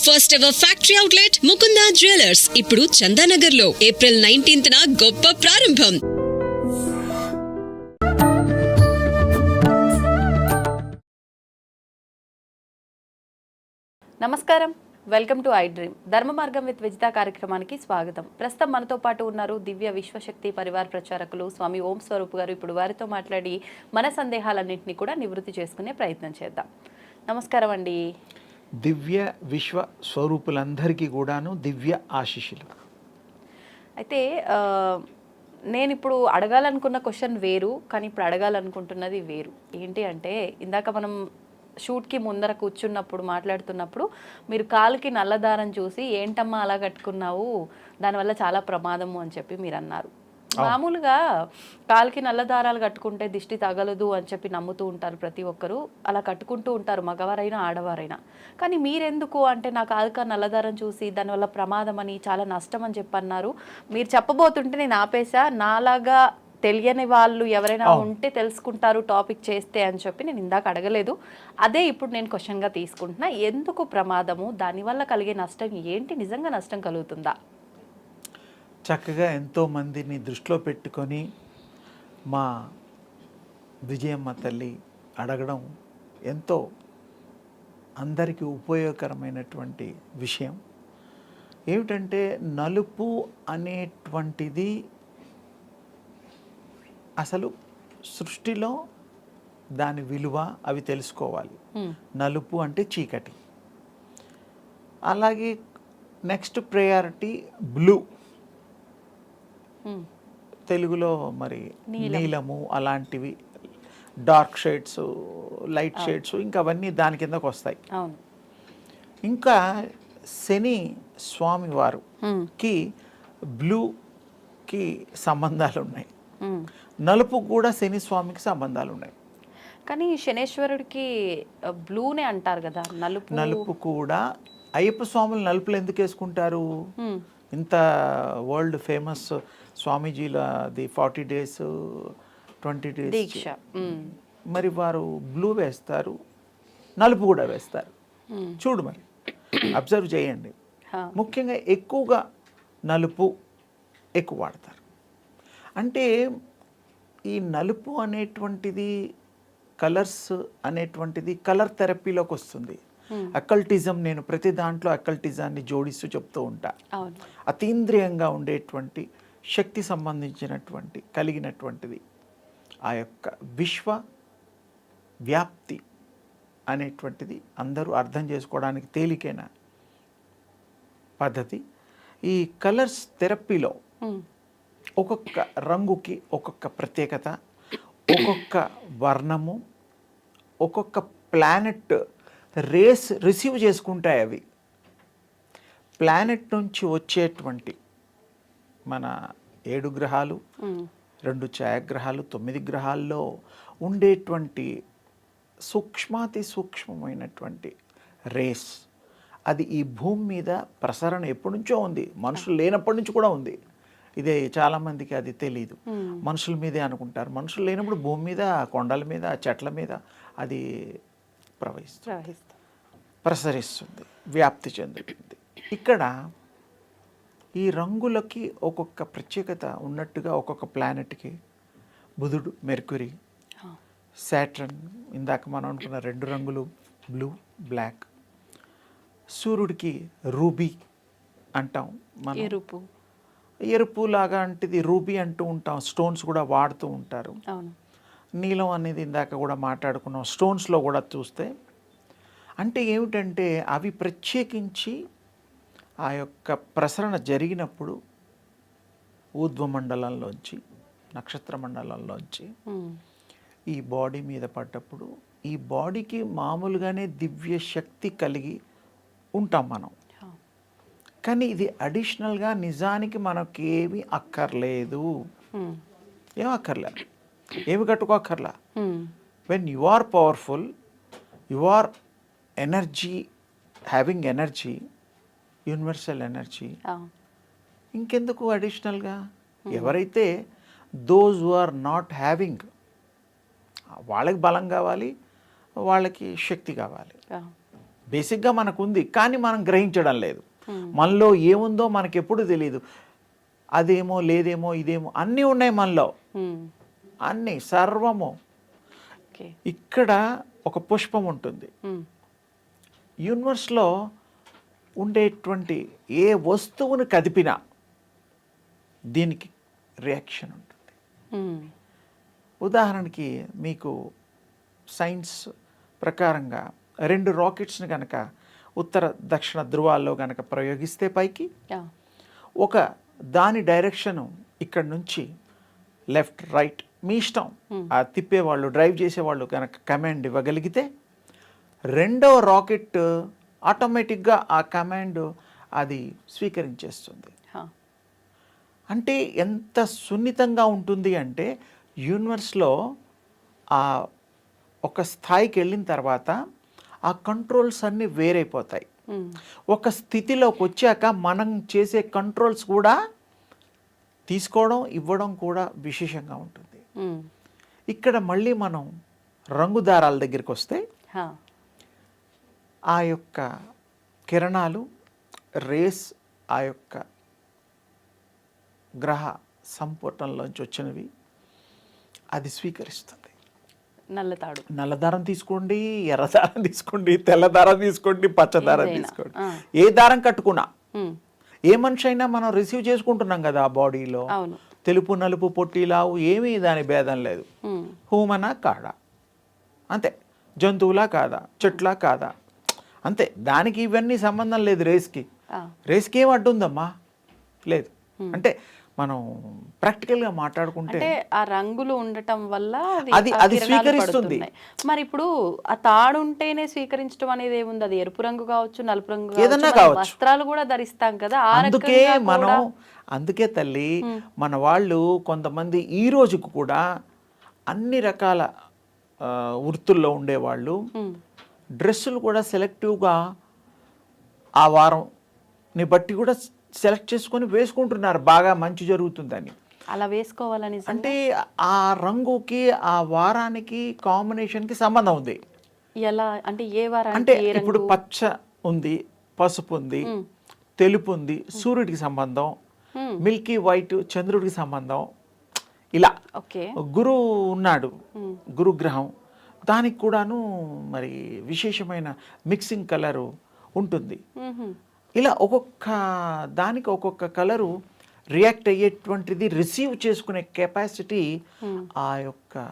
First ever factory outlet Mukunda jewellers ఇప్పుడు చందానగర్ లో April 19th గొప్ప ప్రారంభం. నమస్కారం, వెల్కమ్ టు ఐ డ్రీమ్. ధర్మ మార్గం విత్ విజిత కార్యక్రమానికి స్వాగతం. ప్రస్తుతం మనతో పాటు ఉన్నారు దివ్య విశ్వశక్తి పరివార్ ప్రచారకులు స్వామి ఓం స్వరూప్ గారు. ఇప్పుడు వారితో మాట్లాడి మన సందేహాలన్నింటినీ కూడా నివృత్తి చేసుకునే ప్రయత్నం చేద్దాం. నమస్కారం అండి. దివ్య విశ్వ స్వరూపులందరికీ కూడాను దివ్య ఆశీస్సులు. అయితే నేను ఇప్పుడు అడగాలనుకున్న క్వశ్చన్ వేరు, కానీ ఇప్పుడు అడగాలనుకుంటున్నది వేరు. ఏంటి అంటే, ఇందాక మనం షూట్కి ముందర కూర్చున్నప్పుడు మాట్లాడుతున్నప్పుడు మీరు కాలుకి నల్లదారం చూసి ఏంటమ్మా అలా కట్టుకున్నావు, దానివల్ల చాలా ప్రమాదము అని చెప్పి మీరు అన్నారు. మామూలుగా కాలుకి నల్ల దారాలు కట్టుకుంటే దిష్టి తగలదు అని చెప్పి నమ్ముతూ ఉంటారు ప్రతి ఒక్కరు, అలా కట్టుకుంటూ ఉంటారు, మగవారైనా ఆడవారైనా. కానీ మీరెందుకు అంటే, నా కాలుక నల్లదారం చూసి దానివల్ల ప్రమాదం అని, చాలా నష్టం అని చెప్పి అన్నారు. మీరు చెప్పబోతుంటే నేను ఆపేసా. నాలాగా తెలియని వాళ్ళు ఎవరైనా ఉంటే తెలుసుకుంటారు టాపిక్ చేస్తే అని చెప్పి నేను ఇందాక అడగలేదు. అదే ఇప్పుడు నేను క్వశ్చన్గా తీసుకుంటున్నా. ఎందుకు ప్రమాదము, దానివల్ల కలిగే నష్టం ఏంటి, నిజంగా నష్టం కలుగుతుందా? చక్కగా ఎంతోమందిని దృష్టిలో పెట్టుకొని మా విజయమ్మ తల్లి అడగడం ఎంతో అందరికీ ఉపయోగకరమైనటువంటి విషయం. ఏమిటంటే, నలుపు అనేటువంటిది అసలు సృష్టిలో దాని విలువ అవి తెలుసుకోవాలి. నలుపు అంటే చీకటి. అలాగే నెక్స్ట్ ప్రయారిటీ బ్లూ, తెలుగులో మరి నీలము, అలాంటివి డార్క్ షేడ్స్, లైట్ షేడ్స్, ఇంకా అవన్నీ దాని కిందకు వస్తాయి. ఇంకా శని స్వామి వారికి బ్లూకి సంబంధాలు ఉన్నాయి, నలుపు కూడా శని స్వామికి సంబంధాలు ఉన్నాయి. కానీ శనేశ్వరుడికి బ్లూనే అంటారు కదా, నలుపు కూడా. అయ్యప్ప స్వాములు నలుపులు ఎందుకు వేసుకుంటారు? ఇంత వరల్డ్ ఫేమస్ స్వామీజీలది 40 days 20 days దీక్ష, మరి వారు బ్లూ వేస్తారు, నలుపు కూడా వేస్తారు. చూడు, మరి అబ్జర్వ్ చేయండి. ముఖ్యంగా ఎక్కువగా నలుపు ఎక్కువ వాడతారు. అంటే ఈ నలుపు అనేటువంటిది, కలర్స్ అనేటువంటిది కలర్ థెరపీలోకి వస్తుంది. అకల్టిజం, నేను ప్రతి దాంట్లో అకల్టిజాన్ని జోడిస్తూ చెప్తూ ఉంటా. అతీంద్రియంగా ఉండేటువంటి శక్తి సంబంధించినటువంటి కలిగినటువంటిది ఆ యొక్క విశ్వ వ్యాప్తి అనేటువంటిది అందరూ అర్థం చేసుకోవడానికి తేలికైన పద్ధతి. ఈ కలర్స్ థెరపీలో ఒక్కొక్క రంగుకి ఒక్కొక్క ప్రత్యేకత, ఒక్కొక్క వర్ణము, ఒక్కొక్క ప్లానెట్ రేస్ రిసీవ్ చేసుకుంటాయి. అవి ప్లానెట్ నుంచి వచ్చేటువంటి మన 7 గ్రహాలు, 2 ఛాయాగ్రహాలు, 9 గ్రహాల్లో ఉండేటువంటి సూక్ష్మాతి సూక్ష్మమైనటువంటి రేస్, అది ఈ భూమి మీద ప్రసరణ ఎప్పటి నుంచో ఉంది, మనుషులు లేనప్పటి నుంచి కూడా ఉంది. ఇదే చాలామందికి అది తెలీదు. మనుషుల మీదే అనుకుంటారు. మనుషులు లేనప్పుడు భూమి మీద, కొండల మీద, చెట్ల మీద అది ప్రసరిస్తుంది, వ్యాప్తి చెందుతుంది. ఇక్కడ ఈ రంగులకి ఒక్కొక్క ప్రత్యేకత ఉన్నట్టుగా ఒక్కొక్క ప్లానెట్కి బుధుడు, మెర్క్యూరీ, సాటర్న్, ఇందాక మనం అనుకున్న 2 రంగులు బ్లూ, బ్లాక్. సూర్యుడికి రూబీ అంటాం మనం, ఎరుపు లాగా అంటిది రూబీ అంటూ ఉంటాం. స్టోన్స్ కూడా వాడుతూ ఉంటారు. నీలం అనేది ఇందాక కూడా మాట్లాడుకున్నాం, స్టోన్స్లో కూడా చూస్తే. అంటే ఏమిటంటే, అవి ప్రత్యేకించి ఆ యొక్క ప్రసరణ జరిగినప్పుడు ఊర్ధ్వమండలంలోంచి, నక్షత్ర మండలంలోంచి ఈ బాడీ మీద పడ్డప్పుడు, ఈ బాడీకి మామూలుగానే దివ్య శక్తి కలిగి ఉంటాం మనం. కానీ ఇది అడిషనల్గా నిజానికి మనకేమి అక్కర్లేదు. ఏం అక్కర్లేదు, ఏమి కట్టుకోక్కర్లా. When you are powerful, you are energy, having energy, universal energy, ఇంకెందుకు అడిషనల్గా? ఎవరైతే those who are not having, వాళ్ళకి బలం కావాలి, వాళ్ళకి శక్తి కావాలి. బేసిక్గా మనకు ఉంది, కానీ మనం గ్రహించడం లేదు. మనలో ఏముందో మనకి ఎప్పుడు తెలియదు. అదేమో లేదేమో ఇదేమో అన్నీ ఉన్నాయి మనలో, అన్నీ సర్వము. ఓకే. ఇక్కడ ఒక పుష్పం ఉంటుంది. యూనివర్స్లో ఉండేటువంటి ఏ వస్తువును కదిపినా దీనికి రియాక్షన్ ఉంటుంది. ఉదాహరణకి మీకు సైన్స్ ప్రకారంగా 2 రాకెట్స్ని కనుక ఉత్తర దక్షిణ ధృవాల్లో కనుక ప్రయోగిస్తే పైకి, ఒక దాని డైరెక్షను ఇక్కడ నుంచి లెఫ్ట్ రైట్ మీ ఇష్టం, ఆ తిప్పేవాళ్ళు డ్రైవ్ చేసేవాళ్ళు కనుక కమాండ్ ఇవ్వగలిగితే రెండవ రాకెట్ ఆటోమేటిక్గా ఆ కమాండ్ అది స్వీకరించేస్తుంది. అంటే ఎంత సున్నితంగా ఉంటుంది అంటే యూనివర్స్లో ఆ ఒక స్థాయికి వెళ్ళిన తర్వాత ఆ కంట్రోల్స్ అన్నీ వేరైపోతాయి. ఒక స్థితిలోకి వచ్చాక మనం చేసే కంట్రోల్స్ కూడా తీసుకోవడం ఇవ్వడం కూడా విశేషంగా ఉంటుంది. ఇక్కడ మళ్ళీ మనం రంగు దారాల దగ్గరికి వస్తే ఆ యొక్క కిరణాలు రేస్ ఆ యొక్క గ్రహ సంపుటంలోంచి వచ్చినవి అది స్వీకరిస్తుంది. నల్లదారం తీసుకోండి, ఎర్రదారం తీసుకోండి, తెల్లదారం తీసుకోండి, పచ్చదారం తీసుకోండి, ఏ దారం కట్టుకున్నా ఏ మనిషి అయినా మనం రిసీవ్ చేసుకుంటున్నాం కదా ఆ బాడీలో. తెలుపు నలుపు పొట్టి లావు ఏమీ దాని భేదం లేదు. హ్యూమనా కాదా అంతే, జంతువులా కాదా, చెట్లా కాదా అంతే. దానికి ఇవన్నీ సంబంధం లేదు. రేస్కి ఏం అడ్డుందమ్మా లేదు. అంటే మనం ప్రాక్టికల్గా మాట్లాడుకుంటే ఆ రంగులు ఉండటం వల్ల అది స్వీకరిస్తుంది. మరి ఇప్పుడు ఆ తాడు ఉంటేనే స్వీకరించడం అనేది ఏముంది? అది ఎరుపు రంగు కావచ్చు, నలుపు రంగు ఏదన్నా కావచ్చు, వస్త్రాలు కూడా ధరిస్తాం కదా. అందుకే తల్లి మన వాళ్ళు కొంతమంది ఈ రోజుకు కూడా అన్ని రకాల వృత్తుల్లో ఉండేవాళ్ళు డ్రెస్సులు కూడా సెలెక్టివ్గా ఆ వారంని బట్టి కూడా సెలెక్ట్ చేసుకొని వేసుకుంటున్నారు, బాగా మంచి జరుగుతుందని. అలా వేసుకోవాలని అంటే ఆ రంగుకి ఆ వారానికి కాంబినేషన్కి సంబంధం ఉంది. ఎలా అంటే ఏ వారం అంటే ఇప్పుడు పచ్చ ఉంది, పసుపు ఉంది, తెలుపు ఉంది, సూర్యుడికి సంబంధం, మిల్కీ వైట్ చంద్రుడికి సంబంధం. ఇలా గురువు ఉన్నాడు, గురుగ్రహం, దానికి కూడాను మరి విశేషమైన మిక్సింగ్ కలరు ఉంటుంది. ఇలా ఒక్కొక్క దానికి ఒక్కొక్క కలరు రియాక్ట్ అయ్యేటువంటిది రిసీవ్ చేసుకునే కెపాసిటీ ఆ యొక్క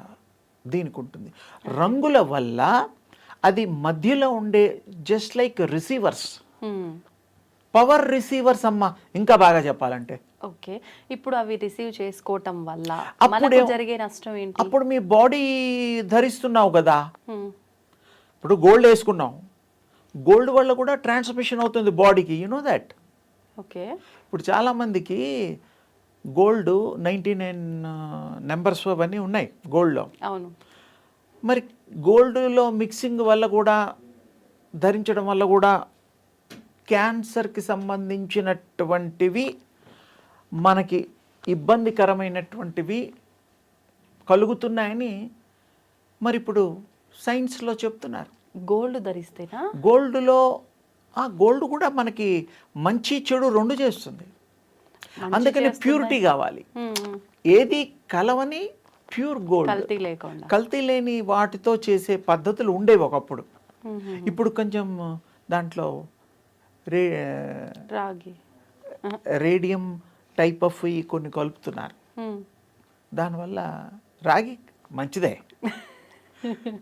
దీనికి ఉంటుంది. రంగుల వల్ల అది మధ్యలో ఉండే just like receivers, power receivers అమ్మ, ఇంకా బాగా చెప్పాలంటే. ఓకే. ఇప్పుడు అవి రిసీవ్ చేసుకోవటం వల్ల మనకు జరిగే నష్టం ఏంటి? అప్పుడు మీ బాడీ ధరిస్తున్నావు కదా, ఇప్పుడు గోల్డ్ వేసుకున్నావు, గోల్డ్ వల్ల కూడా ట్రాన్స్మిషన్ అవుతుంది బాడీకి, యు నో దట్. ఓకే. ఇప్పుడు చాలామందికి గోల్డ్ 99 నెంబర్స్ అవన్నీ ఉన్నాయి గోల్డ్లో. అవును. మరి గోల్డ్లో మిక్సింగ్ వల్ల కూడా ధరించడం వల్ల కూడా క్యాన్సర్కి సంబంధించినటువంటివి మనకి ఇబ్బందికరమైనటువంటివి కలుగుతున్నాయని మరి ఇప్పుడు సైన్స్లో చెప్తున్నారు. గోల్డ్ ధరిస్తేనా? గోల్డ్లో గోల్డ్ కూడా మనకి మంచి చెడు రెండు చేస్తుంది. అందుకని ప్యూరిటీ కావాలి. ఏది కలవని ప్యూర్ గోల్డ్, కల్తీ లేని వాటితో చేసే పద్ధతులు ఉండేవి ఒకప్పుడు. ఇప్పుడు కొంచెం దాంట్లో రేడియం టైప్ ఆఫ్ కొన్ని కలుపుతున్నారు. దానివల్ల రాగి మంచిదే,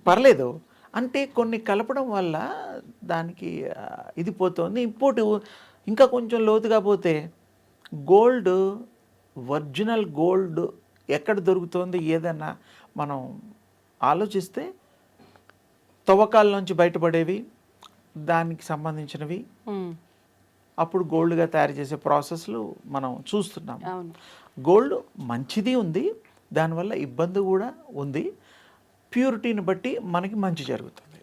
పర్లేదు. అంటే కొన్ని కలపడం వల్ల దానికి ఇది పోతుంది. ఇంకోటి ఇంకా కొంచెం లోతుగా పోతే గోల్డ్, ఒరిజినల్ గోల్డ్ ఎక్కడ దొరుకుతుంది ఏదన్నా మనం ఆలోచిస్తే తవ్వకాల నుంచి బయటపడేవి, దానికి సంబంధించినవి అప్పుడు గోల్డ్గా తయారు చేసే ప్రాసెస్లు మనం చూస్తున్నాం. గోల్డ్ మంచిది ఉంది, దానివల్ల ఇబ్బంది కూడా ఉంది. ప్యూరిటీని బట్టి మనకి మంచి జరుగుతుంది.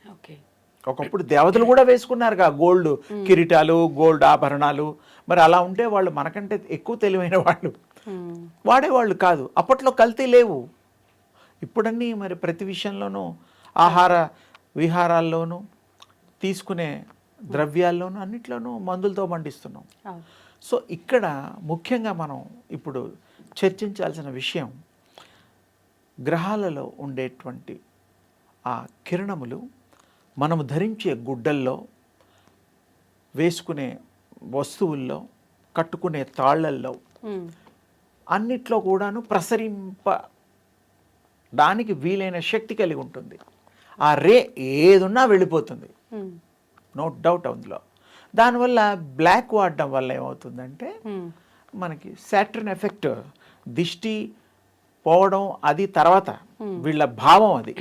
ఒకప్పుడు దేవతలు కూడా వేసుకున్నారుగా గోల్డ్ కిరీటాలు, గోల్డ్ ఆభరణాలు. మరి అలా ఉంటే వాళ్ళు మనకంటే ఎక్కువ తెలివైన వాళ్ళు, వాడేవాళ్ళు కాదు. అప్పట్లో కల్తీ లేవు. ఇప్పుడన్నీ మరి ప్రతి విషయంలోనూ ఆహార విహారాల్లోనూ తీసుకునే ద్రవ్యాల్లోనూ అన్నిట్లోనూ మందులతో పండిస్తున్నాం. అవును. సో ఇక్కడ ముఖ్యంగా మనం ఇప్పుడు చర్చించాల్సిన విషయం, గ్రహాలలో ఉండేటువంటి ఆ కిరణములు మనము ధరించే గుడ్డల్లో, వేసుకునే వస్తువుల్లో, కట్టుకునే తాళ్ళల్లో అన్నిట్లో కూడాను ప్రసరింపడానికి వీలైన శక్తి కలిగి ఉంటుంది. ఆ రే ఏదున్నా వెళ్ళిపోతుంది, నో డౌట్ అందులో. దానివల్ల బ్లాక్ వాడడం వల్ల ఏమవుతుందంటే మనకి సాటర్న్ ఎఫెక్ట్, దిష్టి పోవడం అది తర్వాత వీళ్ళ భావం. అది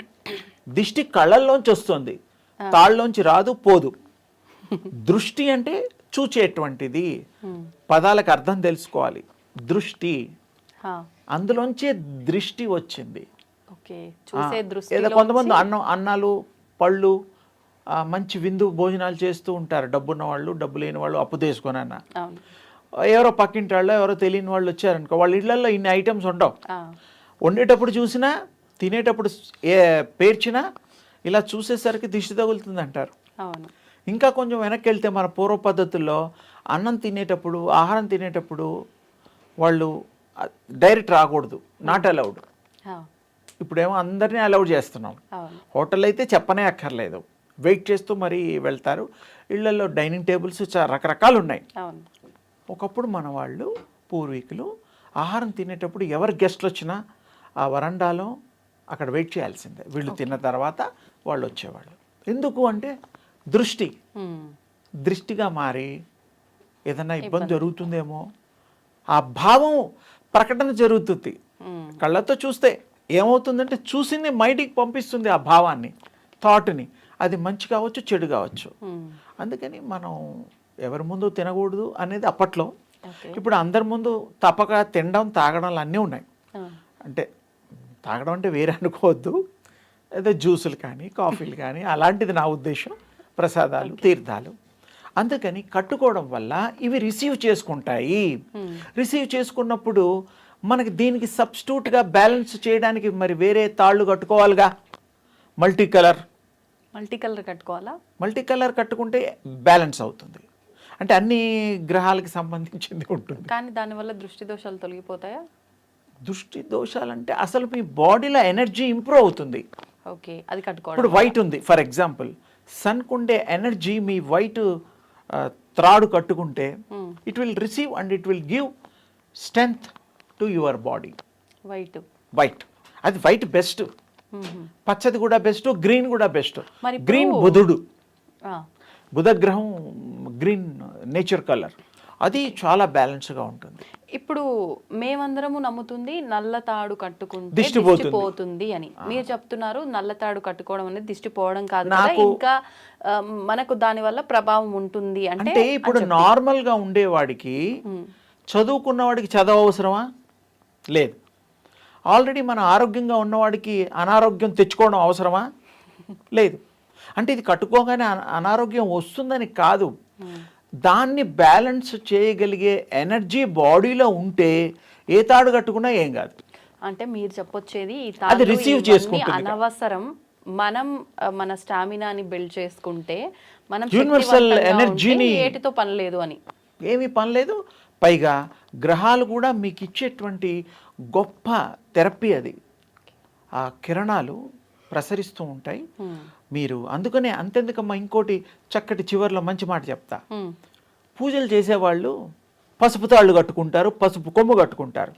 దిష్టి కళ్ళల్లోంచి వస్తుంది, తాళ్ళలోంచి రాదు, పోదు. దృష్టి అంటే చూచేటువంటిది, పదాలకు అర్థం తెలుసుకోవాలి. దృష్టి, అందులోంచే దృష్టి వచ్చింది. ఏదో కొంతమంది అన్నాలు పళ్ళు మంచి విందు భోజనాలు చేస్తూ ఉంటారు, డబ్బున్న వాళ్ళు, డబ్బు లేని వాళ్ళు, అప్పు తీసుకొని అన్న. ఎవరో పక్కింటి వాళ్ళు, ఎవరో తెలియని వాళ్ళు వచ్చారనుకో, వాళ్ళ ఇళ్లలో ఇన్ని ఐటమ్స్ ఉండవు. వండేటప్పుడు చూసినా, తినేటప్పుడు పేర్చినా ఇలా చూసేసరికి దిష్టి తగులుతుంది అంటారు. ఇంకా కొంచెం వెనక్కి వెళ్తే మన పూర్వ పద్ధతుల్లో అన్నం తినేటప్పుడు, ఆహారం తినేటప్పుడు వాళ్ళు డైరెక్ట్ రాకూడదు, నాట్ అలౌడ్. ఇప్పుడేమో అందరినీ అలౌడ్ చేస్తున్నాం. హోటల్ అయితే చెప్పనే అక్కర్లేదు, వెయిట్ చేస్తూ మరీ వెళ్తారు. ఇళ్లలో డైనింగ్ టేబుల్స్ రకరకాలు ఉన్నాయి. ఒకప్పుడు మన వాళ్ళు పూర్వీకులు ఆహారం తినేటప్పుడు ఎవరు గెస్ట్లు వచ్చినా ఆ వరండాలో అక్కడ వెయిట్ చేయాల్సిందే, వీళ్ళు తిన్న తర్వాత వాళ్ళు వచ్చేవాళ్ళు. ఎందుకు అంటే దృష్టిగా మారి ఏదైనా ఇబ్బంది జరుగుతుందేమో ఆ భావం ప్రకటన జరుగుతుంది. కళ్ళతో చూస్తే ఏమవుతుందంటే చూసింది మైండ్కి పంపిస్తుంది ఆ భావాన్ని, థాట్ని. అది మంచి కావచ్చు, చెడు కావచ్చు. అందుకని మనం ఎవరి ముందు తినకూడదు అనేది అప్పట్లో. ఇప్పుడు అందరి ముందు తప్పక తినడం, తాగడం అన్నీ ఉన్నాయి. అంటే తాగడం అంటే వేరే అనుకోవద్దు, ఏదో జ్యూసులు కానీ, కాఫీలు కానీ, అలాంటిది నా ఉద్దేశం. ప్రసాదాలు, తీర్థాలు. అందుకని కట్టుకోవడం వల్ల ఇవి రిసీవ్ చేసుకుంటాయి. రిసీవ్ చేసుకున్నప్పుడు మనకి దీనికి సబ్స్టిట్యూట్గా బ్యాలెన్స్ చేయడానికి మరి వేరే తాళ్ళు కట్టుకోవాలిగా. మల్టీ కలర్ కట్టుకోవాలా? మల్టీ కలర్ కట్టుకుంటే బ్యాలెన్స్ అవుతుంది. అంటే అన్ని గ్రహాలకి సంబంధించింది ఉంటుంది. కానీ దానివల్ల దృష్టి దోషాలు తొలగిపోతాయా? దృష్టి దోషాలంటే అసలు మీ బాడీలో ఎనర్జీ ఇంప్రూవ్ అవుతుంది. ఓకే, అది కట్టుకోవడం. ఇప్పుడు వైట్ ఉంది ఫర్ ఎగ్జాంపుల్, సన్కు ఉండే ఎనర్జీ మీ వైట్ త్రాడు కట్టుకుంటే it will receive and it will give strength to your body. White అది వైట్ బెస్ట్, పచ్చది కూడా బెస్ట్, గ్రీన్ కూడా బెస్ట్. గ్రీన్ బుధుడు, బుధ గ్రహం గ్రీన్ నేచర్ కలర్, అది చాలా బ్యాలెన్స్గా ఉంటుంది. ఇప్పుడు మేమందరము నమ్ముతుంది నల్ల తాడు కట్టుకుంటే దిష్టి పోతుంది అని. మీరు చెప్తున్నారు నల్ల తాడు కట్టుకోవడం అనేది దిష్టి పోవడం కాదు, ఇంకా మనకు దాని వల్ల ప్రభావం ఉంటుంది అంటే. ఇప్పుడు నార్మల్గా ఉండేవాడికి, చదువుకున్నవాడికి చదువు అవసరమా? లేదు. ఆల్రెడీ మన ఆరోగ్యంగా ఉన్నవాడికి అనారోగ్యం తెచ్చుకోవడం అవసరమా? లేదు. అంటే ఇది కట్టుకోగానే అనారోగ్యం వస్తుందని కాదు, దాన్ని బ్యాలెన్స్ చేయగలిగే ఎనర్జీ బాడీలో ఉంటే ఏ తాడు కట్టుకున్నా ఏం కాదు. అంటే మీరు చెప్పొచ్చేది అది రిసీవ్ చేసుకుంటుంది. అనవసరం, మనం మన స్టామినాని బిల్డ్ చేసుకుంటే మనం యూనివర్సల్ ఎనర్జీని, ఏటితో పని లేదు అని. ఏమీ పని లేదు. పైగా గ్రహాలు కూడా మీకు ఇచ్చేటువంటి గొప్ప థెరపీ అది. ఆ కిరణాలు ప్రసరిస్తూ ఉంటాయి. మీరు అందుకనే అంతెందుకమ్మా, ఇంకోటి చక్కటి చివర్లో మంచి మాట చెప్తా. పూజలు చేసేవాళ్ళు పసుపు తాళ్ళు కట్టుకుంటారు, పసుపు కొమ్ము కట్టుకుంటారు.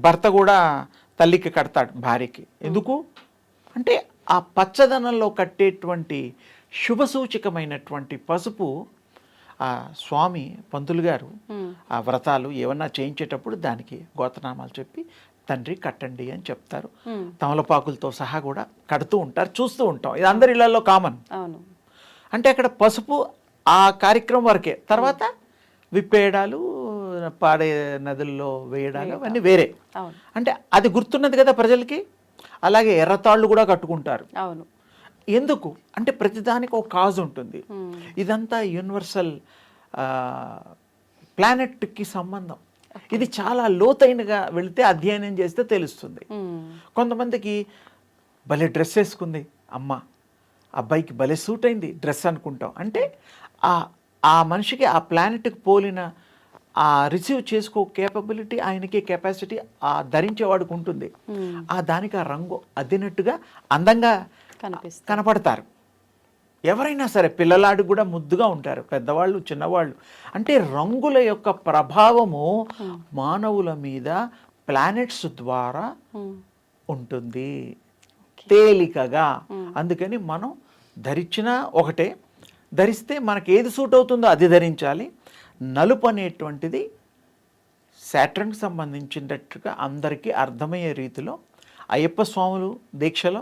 భర్త కూడా తల్లికి కడతాడు భార్యకి. ఎందుకు అంటే ఆ పచ్చదనంలో కట్టేటువంటి శుభసూచకమైనటువంటి పసుపు ఆ స్వామి పంతులు గారు ఆ వ్రతాలు ఏమన్నా చేయించేటప్పుడు దానికి గోత్రనామాలు చెప్పి తండ్రి కట్టండి అని చెప్తారు. తమలపాకులతో సహా కూడా కడుతూ ఉంటారు, చూస్తూ ఉంటాం. ఇది అందరి ఇళ్లలో కామన్. అంటే అక్కడ పసుపు ఆ కార్యక్రమం వరకే. తర్వాత విప్పేయడాలు, పాడే నదుల్లో వేయడాలు అవన్నీ వేరే. అంటే అది గుర్తున్నది కదా ప్రజలకి. అలాగే ఎర్రతాళ్ళు కూడా కట్టుకుంటారు. ఎందుకు అంటే ప్రతిదానికి ఒక కాజ్ ఉంటుంది. ఇదంతా యూనివర్సల్ ప్లానెట్కి సంబంధం. ఇది చాలా లోతైనగా వెళితే అధ్యయనం చేస్తే తెలుస్తుంది. కొంతమందికి భలే డ్రెస్ వేసుకుంది అమ్మ, అబ్బాయికి భలే సూట్ అయింది డ్రెస్ అనుకుంటాం. అంటే ఆ మనిషికి ఆ ప్లానెట్కి పోలిన ఆ రిసీవ్ చేసుకో కేపబిలిటీ ఆయనకి కెపాసిటీ ఆ ధరించేవాడికి ఉంటుంది. ఆ దానికి ఆ రంగు అద్దినట్టుగా అందంగా కనపడతారు. ఎవరైనా సరే పిల్లలాడికి కూడా ముద్దుగా ఉంటారు, పెద్దవాళ్ళు చిన్నవాళ్ళు. అంటే రంగుల యొక్క ప్రభావము మానవుల మీద ప్లానెట్స్ ద్వారా ఉంటుంది తేలికగా. అందుకని మనం ధరించినా ఒకటే, ధరిస్తే మనకి ఏది సూట్ అవుతుందో అది ధరించాలి. నలుపు అనేటువంటిది శాటర్న్కి సంబంధించినట్టుగా అందరికీ అర్థమయ్యే రీతిలో అయ్యప్ప స్వాములు దీక్షలో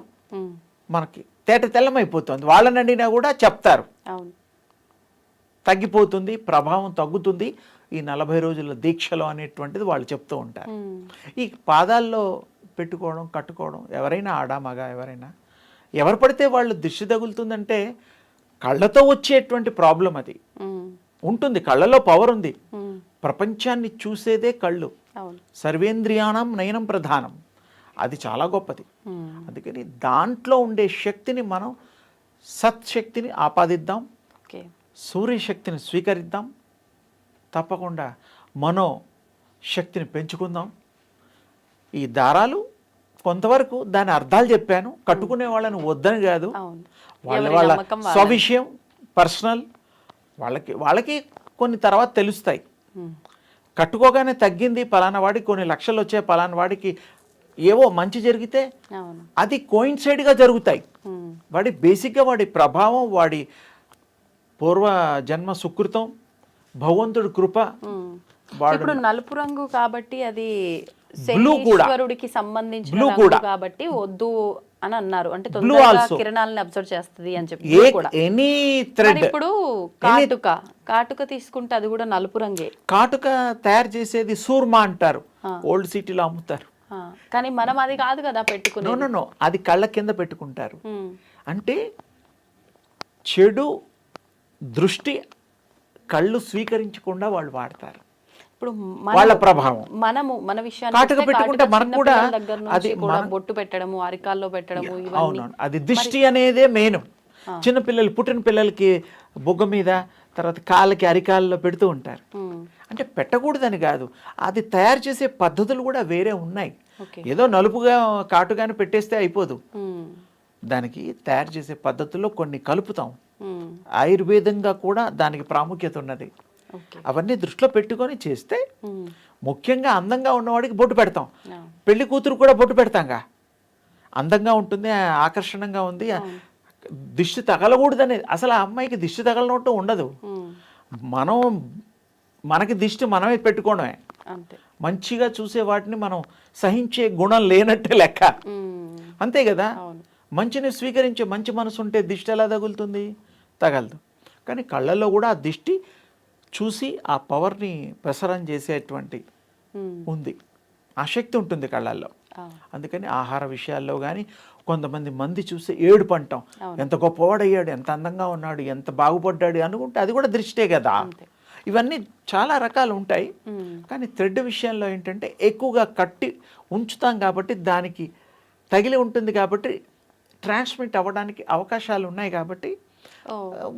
మనకి తేట తెల్లమైపోతుంది. వాళ్ళని అడిగినా కూడా చెప్తారు, తగ్గిపోతుంది, ప్రభావం తగ్గుతుంది ఈ 40 రోజుల దీక్షలో అనేటువంటిది వాళ్ళు చెప్తూ ఉంటారు. ఈ పాదాల్లో పెట్టుకోవడం కట్టుకోవడం ఎవరైనా ఆడా మగ ఎవరైనా ఎవరు పడితే వాళ్ళు దిష్టి తగులుతుందంటే కళ్ళతో వచ్చేటువంటి ప్రాబ్లం అది ఉంటుంది. కళ్ళలో పవర్ ఉంది. ప్రపంచాన్ని చూసేదే కళ్ళు. సర్వేంద్రియాణం నయనం ప్రధానం, అది చాలా గొప్పది. అందుకని దాంట్లో ఉండే శక్తిని మనం సత్శక్తిని ఆపాదిద్దాం, సూర్యశక్తిని స్వీకరిద్దాం, తప్పకుండా మనో శక్తిని పెంచుకుందాం. ఈ దారాలు కొంతవరకు దాని అర్థాలు చెప్పాను, కట్టుకునే వాళ్ళని వద్దని కాదు, వాళ్ళ స్వవిషయం పర్సనల్, వాళ్ళకి కొన్ని తర్వాత తెలుస్తాయి. కట్టుకోగానే తగ్గింది పలానా వాడికి కొన్ని లక్షలు వచ్చే పలానా వాడికి ఏవో మంచి జరిగితే అది కోయిన్సైడ్గా జరుగుతాయి. వాడి బేసిక్గా వాడి ప్రభావం, వాడి పూర్వ జన్మ సుకృతం, భగవంతుడి కృప. ఇప్పుడు నలుపు రంగు కాబట్టి అది బ్లూ కూడా శనీశ్వరుడికి సంబంధించిన రంగు కాబట్టి వద్దు అని అన్నారు. అంటే తొందరగా కిరణాలను అబ్జర్వ్ చేస్తుంది అని చెప్పి. ఎనీ థ్రెడ్, ఇప్పుడు కాటుక తీసుకుంటే అది కూడా నలుపు రంగే. కాటుక తయారు చేసేది సూర్మా అంటారు, ఓల్డ్ సిటీలో అమ్ముతారు. కానీ మనం అది కాదు కదా పెట్టుకునే. నో, అది కళ్ళ కింద పెట్టుకుంటారు. అంటే చెడు దృష్టి కళ్ళు స్వీకరించకుండా వాళ్ళు వాడతారు. ఇప్పుడు వాళ్ళ ప్రభావం మన విషయాన్ని కాటుక పెట్టుకుంటే మనకు కూడా అది బొట్టు పెట్టడము, అరికాల్లో పెట్టడము, అవునవును, అది దిష్టి అనేదే మెయిన్. చిన్నపిల్లలు పుట్టిన పిల్లలకి బొగ్గ మీద, తర్వాత కాళ్ళకి అరికాల్లో పెడుతూ ఉంటారు. అంటే పెట్టకూడదని కాదు, అది తయారు చేసే పద్ధతులు కూడా వేరే ఉన్నాయి. ఏదో నలుపుగా కాటుగానే పెట్టేస్తే అయిపోదు, దానికి తయారు చేసే పద్ధతుల్లో కొన్ని కలుపుతాం. ఆయుర్వేదంగా కూడా దానికి ప్రాముఖ్యత ఉన్నది. అవన్నీ దృష్టిలో పెట్టుకొని చేస్తే ముఖ్యంగా అందంగా ఉన్నవాడికి బొట్టు పెడతాం. పెళ్లి కూతురు కూడా బొట్టు పెడతాంగా, అందంగా ఉంటుంది, ఆకర్షణంగా ఉంది, దిష్టి తగలకూడదని. అసలు ఆ అమ్మాయికి దిష్టి తగలనట్టు ఉండదు. మనకి దిష్టి మనమే పెట్టుకోవడమే. మంచిగా చూసే వాటిని మనం సహించే గుణం లేనట్టే లెక్క, అంతే కదా. మంచిని స్వీకరించే మంచి మనసు ఉంటే దిష్టి ఎలా తగులుతుంది? తగలదు. కానీ కళ్ళల్లో కూడా ఆ దిష్టి చూసి ఆ పవర్ని ప్రసారం చేసేటువంటి ఉంది, ఆ శక్తి ఉంటుంది కళ్ళల్లో. అందుకని ఆహార విషయాల్లో కానీ కొంతమంది మంది చూసి ఏడుపు అంటాం, ఎంత గొప్పవాడయ్యాడు, ఎంత అందంగా ఉన్నాడు, ఎంత బాగుపడ్డాడు అనుకుంటే అది కూడా దృష్టే కదా. ఇవన్నీ చాలా రకాలు ఉంటాయి. కానీ థ్రెడ్ విషయంలో ఏంటంటే ఎక్కువగా కట్టి ఉంచుతాం కాబట్టి దానికి తగిలి ఉంటుంది కాబట్టి ట్రాన్స్మిట్ అవ్వడానికి అవకాశాలు ఉన్నాయి. కాబట్టి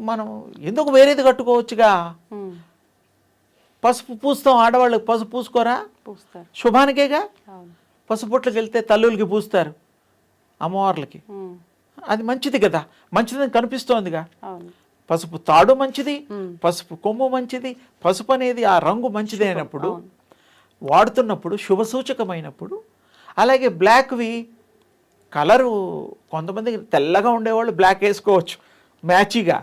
మనం ఎందుకు వేరేది కట్టుకోవచ్చుగా. పసుపు పూస్తాం, ఆడవాళ్ళకి పసుపు పూసుకోరా? శుభానికేగా. పసుపుట్లకి వెళ్తే తల్లులకి పూస్తారు, అమ్మవార్లకి, అది మంచిది కదా, మంచిదని కనిపిస్తోందిగా. పసుపు తాడు మంచిది, పసుపు కొమ్ము మంచిది, పసుపు అనేది ఆ రంగు మంచిది అయినప్పుడు, వాడుతున్నప్పుడు శుభసూచకమైనప్పుడు. అలాగే బ్లాక్వి కలరు, కొంతమంది తెల్లగా ఉండేవాళ్ళు బ్లాక్ వేసుకోవచ్చు మ్యాచిగా,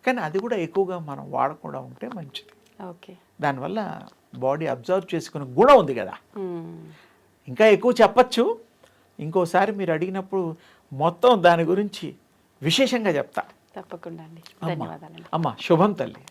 కానీ అది కూడా ఎక్కువగా మనం వాడకుండా ఉంటే మంచిది. దానివల్ల బాడీ అబ్జర్వ్ చేసుకునే గుణం ఉంది కదా. ఇంకా ఎక్కువ చెప్పచ్చు, ఇంకోసారి మీరు అడిగినప్పుడు మొత్తం దాని గురించి విశేషంగా చెప్తా. తప్పకుండా అండి, ధన్యవాదాలు. అమ్మ శుభం తల్లి.